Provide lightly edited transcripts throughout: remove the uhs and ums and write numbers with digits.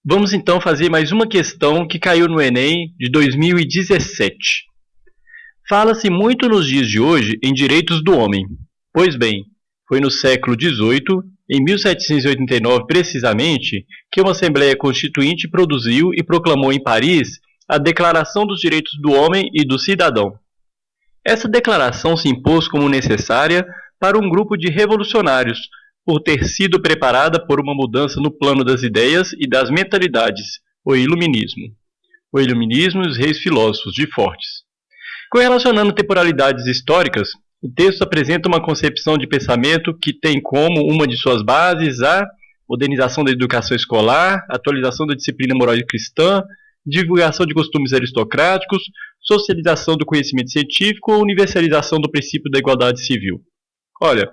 Vamos então fazer mais uma questão que caiu no Enem de 2017. Fala-se muito nos dias de hoje em direitos do homem. Pois bem, foi no século XVIII, em 1789 precisamente, que uma Assembleia Constituinte produziu e proclamou em Paris a Declaração dos Direitos do Homem e do Cidadão. Essa declaração se impôs como necessária para um grupo de revolucionários, por ter sido preparada por uma mudança no plano das ideias e das mentalidades, o Iluminismo. O Iluminismo e os reis filósofos de Fortes. Correlacionando temporalidades históricas, o texto apresenta uma concepção de pensamento que tem como uma de suas bases a modernização da educação escolar, atualização da disciplina moral e cristã, divulgação de costumes aristocráticos, socialização do conhecimento científico ou universalização do princípio da igualdade civil. Olha,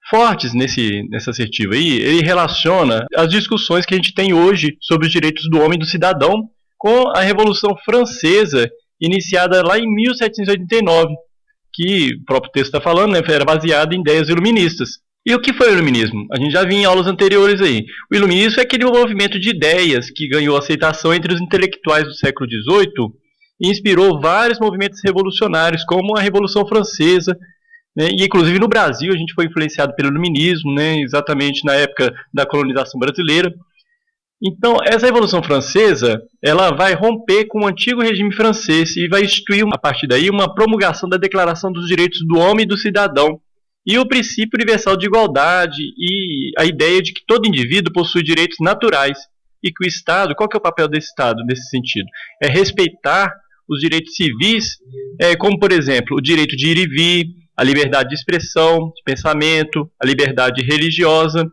Fortes, nessa assertiva aí, ele relaciona as discussões que a gente tem hoje sobre os direitos do homem e do cidadão com a Revolução Francesa, iniciada lá em 1789, que o próprio texto está falando, né, era baseado em ideias iluministas. E o que foi o iluminismo? A gente já viu em aulas anteriores aí. O iluminismo é aquele movimento de ideias que ganhou aceitação entre os intelectuais do século XVIII e inspirou vários movimentos revolucionários, como a Revolução Francesa, né, e inclusive no Brasil a gente foi influenciado pelo iluminismo, né, exatamente na época da colonização brasileira. Então, essa Revolução Francesa, ela vai romper com o antigo regime francês e vai instituir, a partir daí, uma promulgação da Declaração dos Direitos do Homem e do Cidadão e o princípio universal de igualdade e a ideia de que todo indivíduo possui direitos naturais e que o Estado, qual que é o papel desse Estado nesse sentido? É respeitar os direitos civis, como, por exemplo, o direito de ir e vir, a liberdade de expressão, de pensamento, a liberdade religiosa.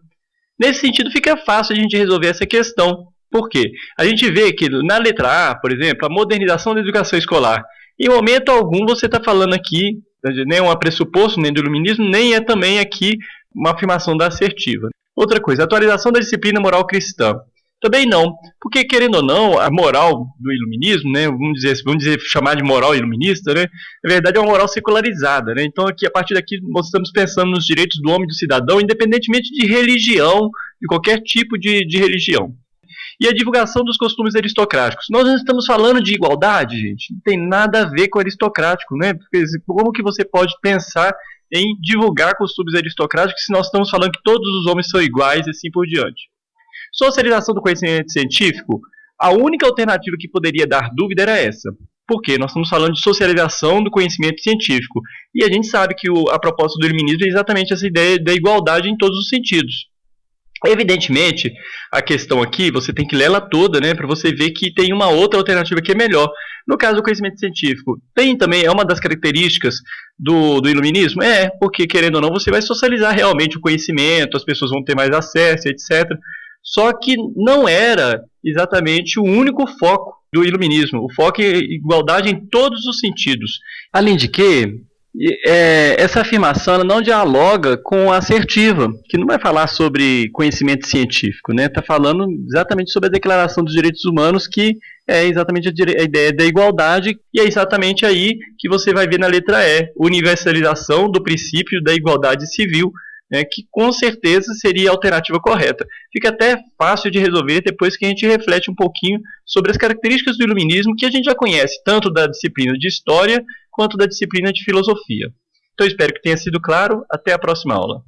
Nesse sentido, fica fácil a gente resolver essa questão. Por quê? A gente vê que na letra A, por exemplo, a modernização da educação escolar. Em momento algum você está falando aqui, nem um pressuposto, nem do iluminismo, nem é também aqui uma afirmação da assertiva. Outra coisa, atualização da disciplina moral cristã. Também não, porque querendo ou não, a moral do iluminismo, né, vamos dizer, chamar de moral iluminista, né, na verdade é uma moral secularizada, né, então aqui, a partir daqui nós estamos pensando nos direitos do homem e do cidadão, independentemente de religião, de qualquer tipo de religião. E a divulgação dos costumes aristocráticos. Nós não estamos falando de igualdade, gente, não tem nada a ver com aristocrático, né, porque como que você pode pensar em divulgar costumes aristocráticos se nós estamos falando que todos os homens são iguais e assim por diante. Socialização do conhecimento científico, a única alternativa que poderia dar dúvida era essa. Por quê? Nós estamos falando de socialização do conhecimento científico. E a gente sabe que a proposta do iluminismo é exatamente essa ideia da igualdade em todos os sentidos. Evidentemente, a questão aqui, você tem que ler ela toda, né, para você ver que tem uma outra alternativa que é melhor. No caso do conhecimento científico, tem também, é uma das características do iluminismo? Porque querendo ou não, você vai socializar realmente o conhecimento, as pessoas vão ter mais acesso, etc., só que não era exatamente o único foco do iluminismo. O foco é igualdade em todos os sentidos. Além de que, essa afirmação não dialoga com a assertiva, que não vai falar sobre conhecimento científico, né? Está falando exatamente sobre a Declaração dos Direitos Humanos, que é exatamente a ideia da igualdade, e é exatamente aí que você vai ver na letra E, universalização do princípio da igualdade civil, que com certeza seria a alternativa correta. Fica até fácil de resolver depois que a gente reflete um pouquinho sobre as características do iluminismo que a gente já conhece, tanto da disciplina de História quanto da disciplina de Filosofia. Então espero que tenha sido claro. Até a próxima aula.